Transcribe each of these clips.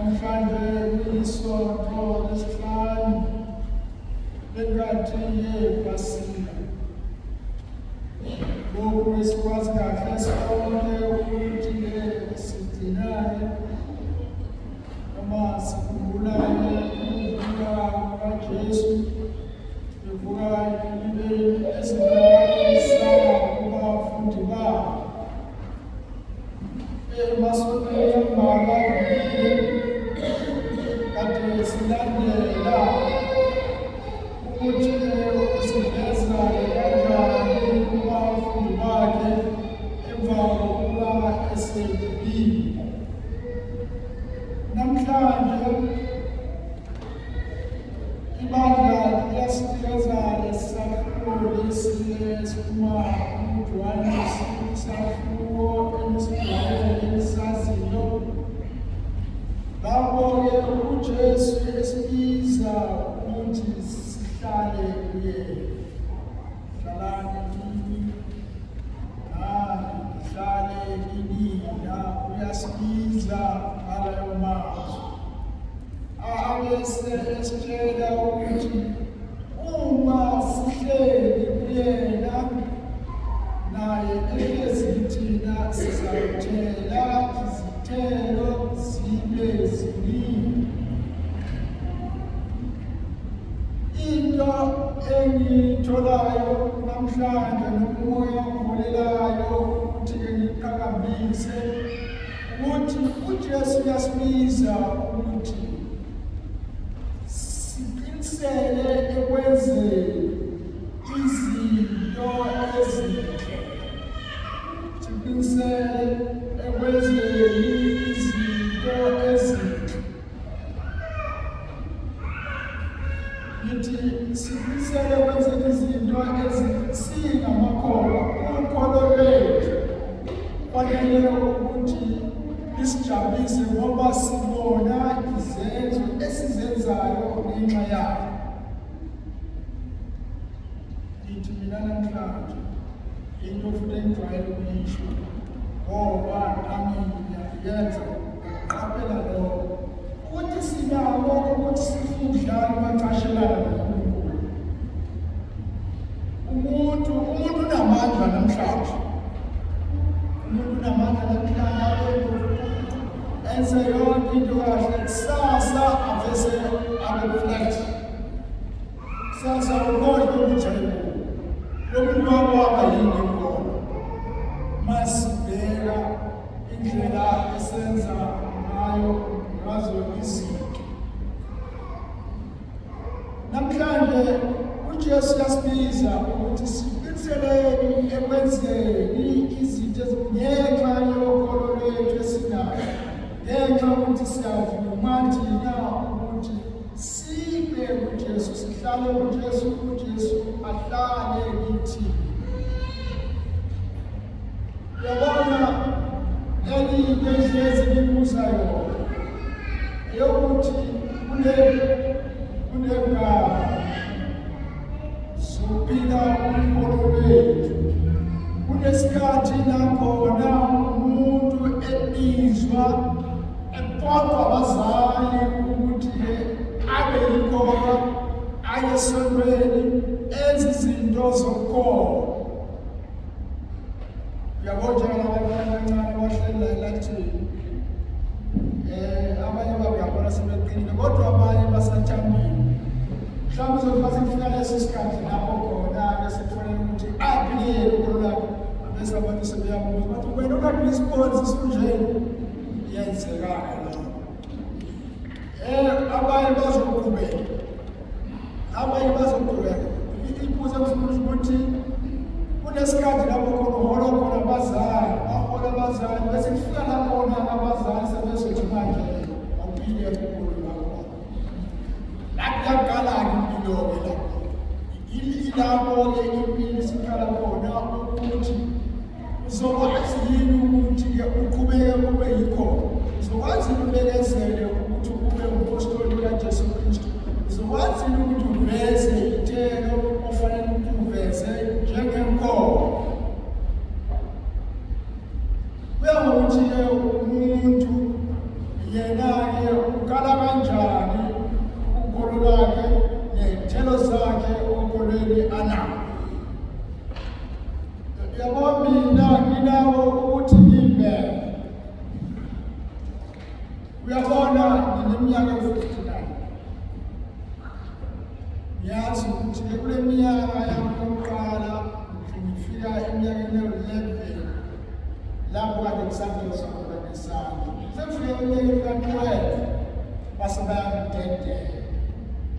namhlanje isonto lesihlanu lenkathi yePasika. Lokhu esikwazi kahle sonke ukuthi sidinane noma sikhumbulane ukuvuka kukaJesu, evuka empilweni ezinakisana kubafundi babo. Emasontweni ambalwa kade silandela ukuthi usiveza kanjani kubafundi bakhe emva kokuba esedibile. Namhlanje ibandla liyasinikeza lesakhiwo esiphuma kuJohane isakhiwo esigcwele esaziyo. Lapho-ke uJesu esibiza ukuthi sihlale kuye. Hlalani kimi nami ngihlale kinina, uyasibiza ngalayo mazwi. Abese esitshela ukuthi uma sihleli kuyena naye ezithina sizawuthela izithelo zibe ziningi. Into engiyitholayo namhlanje nomoya ovulelayo ukuthi-ke ngiqhakambise ukuthi uJesu uyasibiza ukuthi siqinisele ekwenzeni izinto ezinhle. Siqinisele ekwenzeni izinto ezinhle. Ngithi siqinisele ekwenzeni izinto ezinhle singamakholwa. Ukholo lwethu kufanele ukuthi lisijabulise ngoba sibona izenzo esizenzayo ngenxa yakhe. Ngithi mina namhlanje into futhi engijwayele ukuyisho ngoba nami ngiyayenza ngaqaphela lokho ukuthi sinako ukuthi sifundlane bacashelana noNkulunkulu. Umuntu unamandla namhlanje. Umuntu unamandla namhlanje enze yonke into kahle, kusasa avese abe-flat. Kusasa ukhohlwe ukuthi lo muntu wakwaba yini khona. Masibheka indlela esenza ngazo izinto. Namhlanje uJesu uyasibiza ukuthi siqiniseleni ekwenzeni izinto ngenxa yokholo lwethu esinayo. Ngenxa ukuthi siyavuma thina ukuthi sibe kuJesu, sihlale kuJesu, uJesu ahlale kithi. Uyabona into enhlezi ngibuza yona eyokuthi kunengaba sophila ukholo lwethu. Kunesikhathi nakhona umuntu ebizwa kodwa abazali ukuthi abe yikona aye esontweni enze izinto zokholo. Uyabona abantwana abancane bahleli elathini, abanye babuyabona sebeqinile kodwa abanye basathambile. Mhlawumbe uzofika sekufika leso sikhathi lapho khona-ke sekufanele ukuthi aphilele ukholo lakho. Bese abantu sebeyabuza bathi wena ukade uyisiponsi sunjeni? Yenzekana lapho. Abanye bazoqhubeka. Ibuze ukuthi kunesikhathi lapho khona uhola khona abazali, bese kufika lakhona abazali sebezothi manje awuphile ukholo lakho. Lakuyaqala-ke impilo-ke lapho. Ilapho-ke impilo isiqala khona ukuthi uzokwazi yini ukuthi-ke uqhubeke kube yikhona. Uzokwazi ubekezele ukuthi ube umpostoli kaJesu Kristu. Uzokwazi ukuthi uveze ithelo ofanele ukuthi uveze njengenkomo. Kuya ngokuthi umuntu yena-ke uyabona ngineminyaka ewu-59 ngiyazi ukuthi kule minyaka yami yokuqala ngifika eminyakeni ewu-11 lapho kade ngisageza khona ngesandla sefike eminyakeni ka-12 base bayangidedela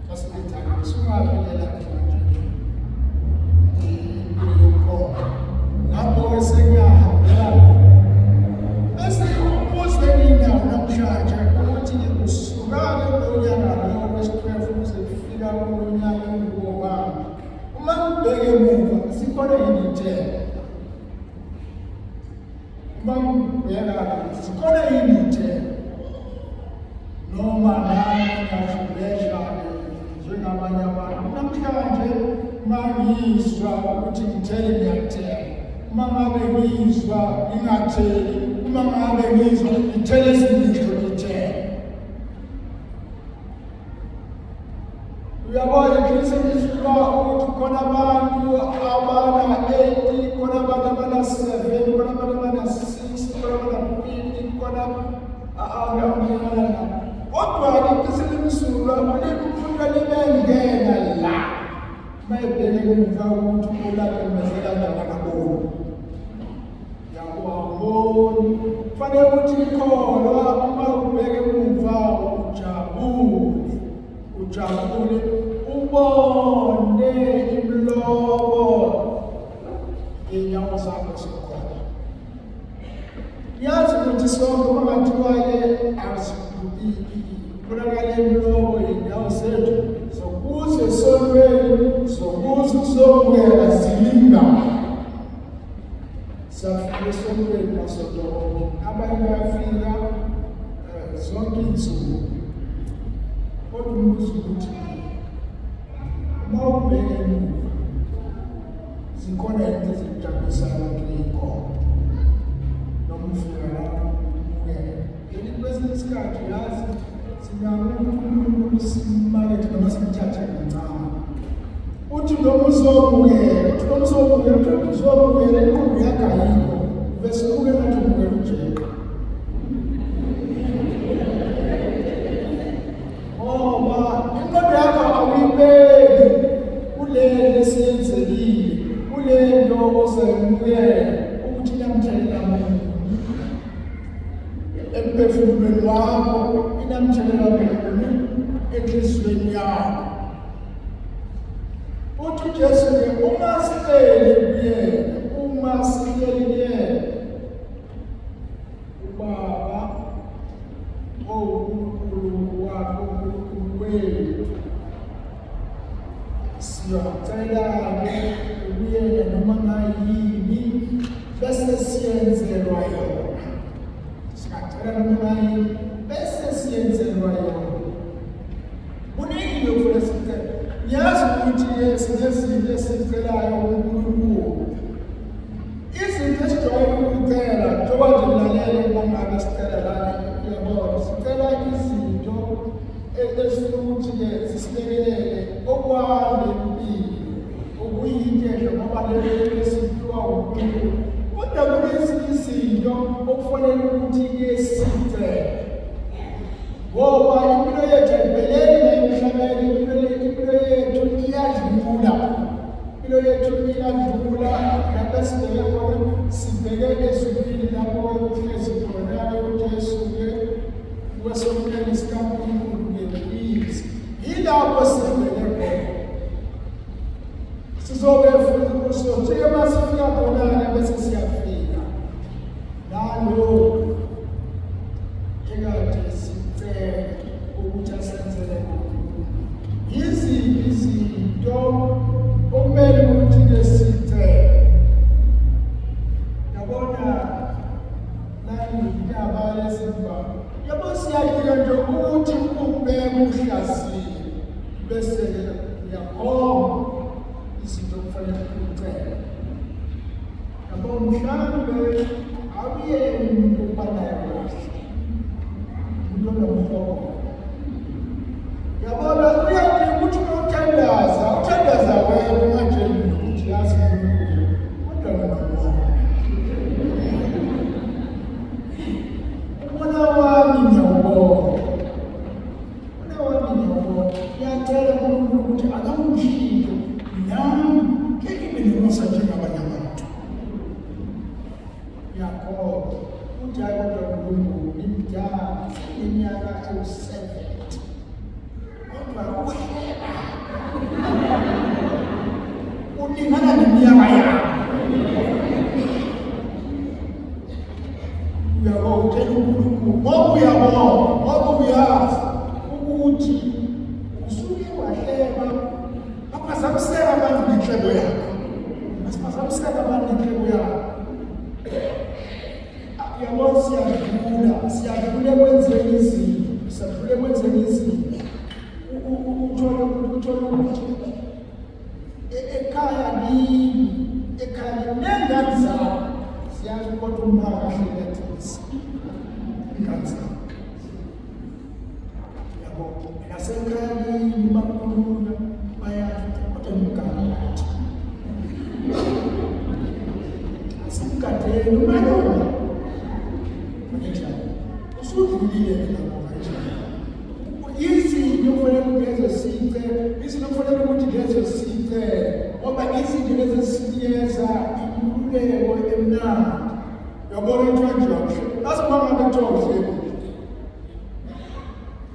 base bethanda sungaphelela ngapho sengiyahambela bese umbuzo enginawo namhlanje ukuthi usukake kulonyaka lo wesi-12 ukuze kufika kulonyaka engibongayo uma ngibheke emuva sikhona yini ithemba uma ngibheka sikhona yini ithemba noma nami ngiyashubesha njengabanye abantu namhlanje uma ngizwa ukuthi ngithele ngiyathela uma ngabe ngizwa ngingatheli uma ngabe ngizwa ngithele ezinto ngithele uyabona ngisemisuka ukuthi khona abantu abana-80 khona abantu abana-7 khona abantu abana-6 khona abana-50 khona angamnyenana kodwa-ke kuselemsulwa kulekuphula libengena la mayebheke kumva ukuthi ulapha limezelana nakaboni yabona kufanele ukuthi ikholwa uma ubheke kumva ujabule ubone imlobo inyawo zakho zikhona yazi ukuthi sonke uma ngathiwa-ke kubonakala imlobo inyawo zethu zokuze esonweni zokuze ukuzobukela zilingana siyafika esonweni nasodonke abanye bayafika zonke iy'nsuku kodwa umbuzo ukuthi uma ubheke emuva zikhona izinto ezikujabulisayo kuley'khona noma ufika lapho ubukele yena kwesinye isikhathi yazi singakunkulunkulu simakethe noma simthathe kancane uthi noma uzobukela inkqubo yakho ayikho bese ubukela nathi ubukela ujeka ngoba ingqondo yakho awuyibeki kulento esiyenzekile kulento ozayimukela ukuthi inamthelela muni emphefumulweni wakho inamthelela muni enhliziyweni yakho uthi uJesu-ke uma siyele kuyena ubaba uNkulunkulu wakho uNkulunkulu wethu siyacela-ke kuyena noma ngayini bese siyenzelwa yona singacela noma ngayini bese siyenzelwa yona kuningi lokhu lesicela ngiyazi ukuthi sinezinto esizicelayo kuNkulunkulu izinto esijwayele ukucela njengoba nje nilalele mangabe sicela lana uyabona sicela izinto esifuna ukuthi-ke zisilekelele okwale impilo okuyinto enhle ngoba lelo esiphiwa uNkulunkulu kodwa kunezinye izinto okufanele ukuthi-ke sizicele ngoba impilo yethu ayipheleli la emhlabeni impilo yethu iyadlula lapho sibheke khona sibheke ezulwini lapho uhlezi khona uJesu-ke kwesomkeni sikaNkulunkulu ngebizi yilapho sibheke khona sizobe futhi kusothiye masifika khona bese siyafika nalo ekade sicela ukuthi asenzele yiziphi izinto okumele ukuthi-ke sicele yabona nangindaba yesimba yabo siyadika nje ukuthi ubheke uhlaziye bese-ke uyakhomba izinto okufanele ukucela yabo mhlawumbe awuyeni umuntu obanayo kahle umuntu onomhobo yabona uyadinga ukuthi uthandaza wena manje ukuthi yazi kodwa ubona wami ngiyawubona ngoba uyazi ukuthi usuke wahleba aphazamiseka abantu ngenhlebo yakho. Asiphazamiseka abantu ngenhlebo yakho. Yabona siyadlula ekwenzeni izinto, siyadlula ekwenzeni izinto. Uthola ukuthi ekhaya nengane zakho siyazi kodwa umbaka kahle lethisa ingane zakho. Yabo nasekhaya bakhuluma bayazi kodwa umgane wathi asimgadeni umalunga usudlulile lapho kanjani. Izinto kufanele lezo sithe, izinto kufanele ukuthi lezo sithe, ngoba izinto lezo sinikeza inkululeko emnandi. Yabona into enjalo. Asibanga kuthiwa uhleli.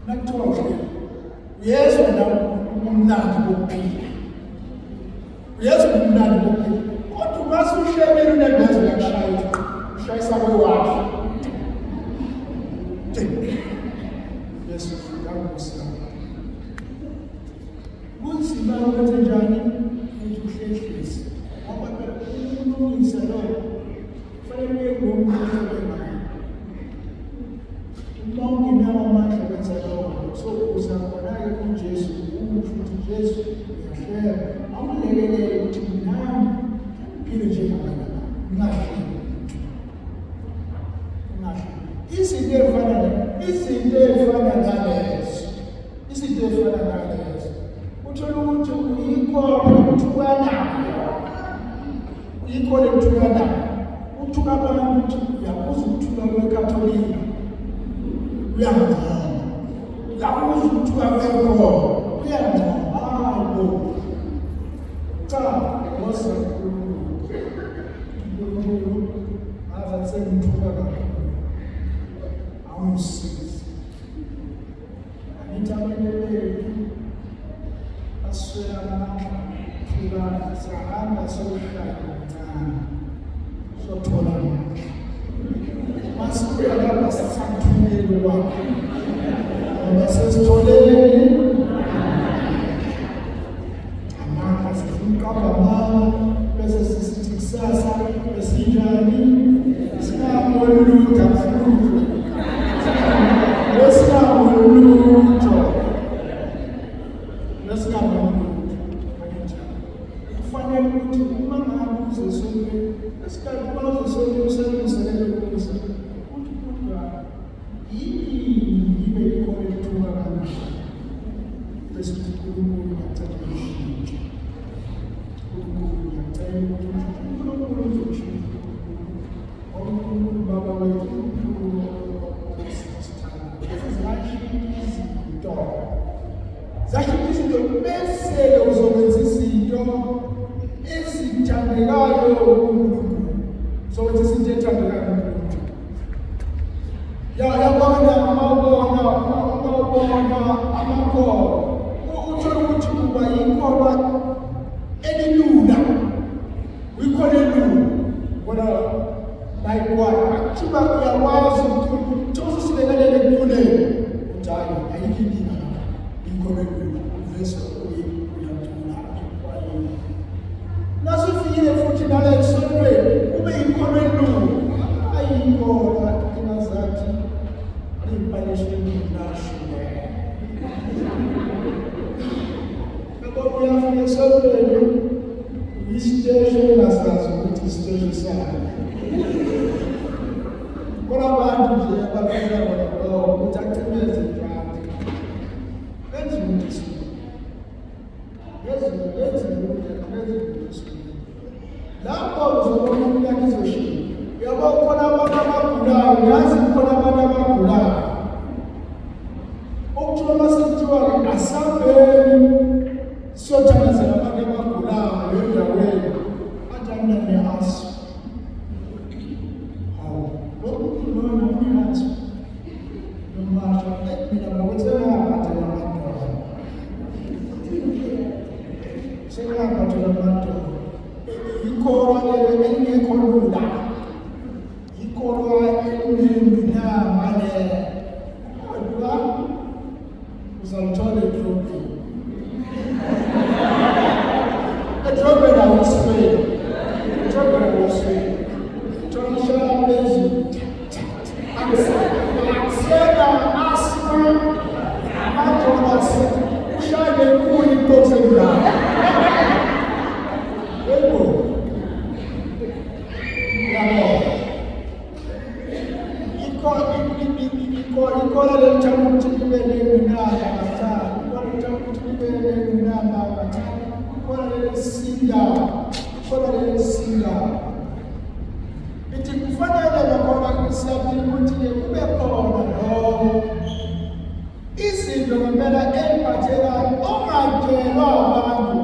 Nakuthiwa uhleli. Uyezwa la umnandi bokuphila. Uyezwa umnandi bokuphila. Kodwa masuhlelile unegazi lakushaya. Ushayisa kwewakhe. Kunzima ukwenza njani ukuthi uhlehlise ngoba phela ukulungisa lokho kufanele uye ngomuntu osebenzayo. Uma ungenawo amandla okwenza lokho, so uza khona-ke kuJesu ukuthi Jesu uyahleba, awulekelele ukuthi nami ngiphile njengabanye abantu, ungahleli. Izinto ezifana nalezo uthola ukuthi uyikole ukuthukanayo uthuka bona ukuthi uyakuza ukuthuka kwekatholika uyangcono, uyakuza ukuthuka kwekolo uyangcono. Cha uNkulunkulu azathi ngithuka kakhulu awumsizi. Angithi abanye bethu aswela amandla thukana siyahamba sokuhlala kancane sothola amandla. Masibuya lapha sisathumele wakho ngoba sesitholeni amandla sifuna uqamba bese sisithi kusasa besinjani sinabona lutho kakhulu. Kufanele ukuthi uma ngabe uzesonke esikhathi uma uzesonke usebenziselele ukuze ukuthi kodwa yini ngibe ikhona ethuka kanjani bese uNkulunkulu uyacela ushintshe. uNkulunkulu uyacela ukuthi uNkulunkulu uzoshintsha. uNkulunkulu Baba wethu uNkulunkulu zashintsha izinto bese uzokwenza izinto ezithandekayo kuNkulunkulu. Uzokwenza izinto ezithandekayo kuNkulunkulu. Yabona amakhono uthola ukuthi uba yikholwa elilula, uyikholwa elilula kodwa bayikwazi akuthiba uyakwazi ukuthi uzisilekelele ekukhuleni ukuthi hayi ayikho inkinga yikholwa elilula uvese uyathula kwayini. Nasufikile futhi nale esontweni ube yikholwa elilula ayikholwa ingazathi impalisheni nashuwe. Ngoba uyafika esontweni isiteshi ungasazi ukuthi isiteshi sakho. Kodwa abantu nje abafika bona ukuthi acimeze njalo. Benza ukuthi lapho uzobona umnyaka izoshintsha. Uyabona khona abantu abagulayo, uyazi khona abantu abagulayo. Ukuthiwa masekuthiwa asambeni siyothandazela abantu abagulayo endaweni athi anane-aso. Hawu, lokhu lona uyazi nomasha mina ngokuthi ngaphathela amadoda. Sengaphathela amadoda. Yikholwa elingekho lula. Yikholwa ekunembinama le. uthanda ukuthi libe nengqinamba kancane, kukhona uthanda ukuthi libe nengqinamba kancane, kukhona lelisinda. Ithi kufanele nakhona siyaphila ukuthi kube khona lo izinto ngempela emphathekayo ongatshelwa abantu,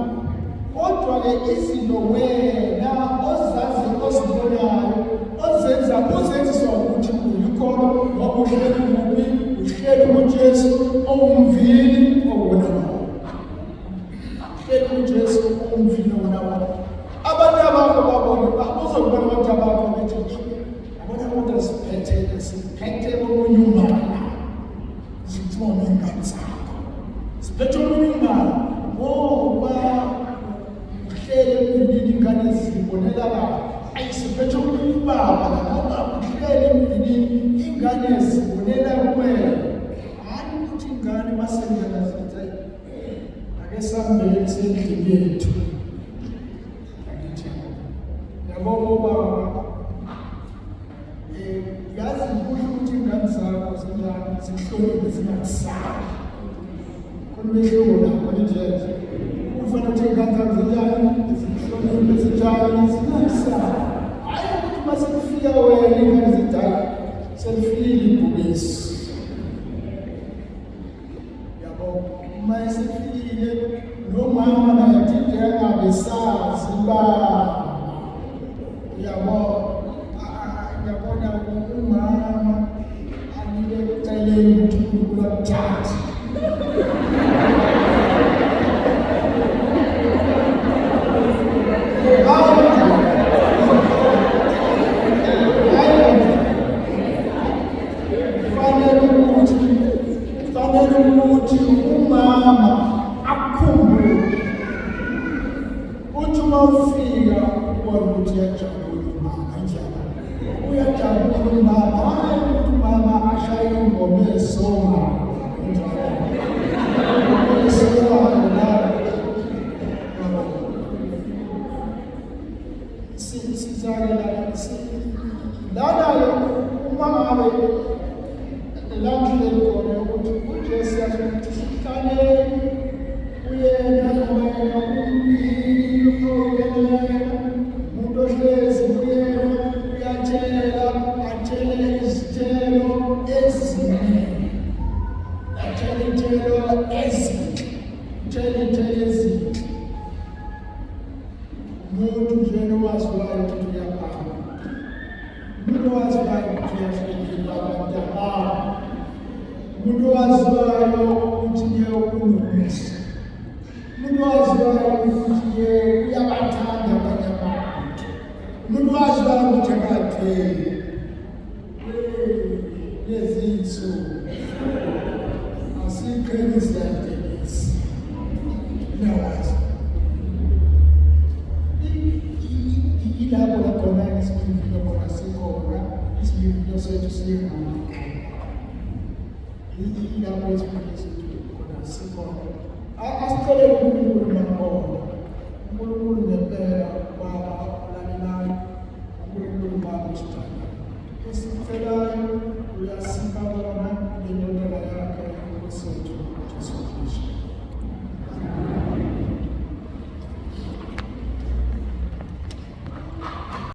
kodwa-ke izinto wena ozazi ozibonayo uzenziswa ukuthi uyikhona ngoba uhleli kuphi, uhleli kuJesu owumvili owubonayo. Uhleli kuJesu owumvili owubonayo. Abantu abakho babona uzobona abantu abakho bethi abona abantu siphethe omunye umbala, zithona ingane zakho siphethe omunye umbala ngoba uhleli emvilini ingane zibonela kahle. Ayisiphethe omunye ubaba ngoba uhleli emvilini ingane zibonela kuwena. Hayi ukuthi ingane masenzela zithi ake sambele endlini yethu. Ngoba yazi ukuthi ingane zakho zinjani, zihloniphe zingakusali. Khona umehluko lapho nje. Kufanele ukuthi ingane zakho zinjani, zihloniphe zinjani, zingakusali. Hayi ukuthi mase kufika wena ingane zidala selifile ibhubesi. Yabo uma esefile nomama naye athi angabe sazi ba yabona umama anike uceleni ukuthi uNkulunkulu amthathe. Fanele ukuthi umama akukhumbule uthi uma ufika ubona ukuthi uyajabula umama kanjani. Uyajabula umama, hayi ukuthi umama ashaye ingoma esonga lana uma ngabe landlele khona ukuthi uJesu yazokuthi sihlale uyena wena umuntu ohlezi uyena uyatshela atshele izithelo eziningi, atshele izithelo ezinhle. Umuntu nje owaziwayo ukuthi uyabhala, umuntu owaziwayo ukuthi uyafika abantu ababo, umuntu owaziwayo ukuthi unomusa, umuntu owaziwayo ukuthi uyabathanda abanye abantu, umuntu owaziwayo ukuthi akatheli. Lezi iy'nsuku asiqheli siyadelisa nawazi ilapho lakhona isiphilipilo khona sikhona, isiphilipilo sethu singama ilapho isiphilipilo sethu khona sikhona. Asicele uNkulunkulu nakhona, uNkulunkulu ngempela Baba olalelayo, uNkulunkulu Baba osithandayo, esicelayo uyasipha bona ngendodana yakhe uNkulunkulu wethu Jesu.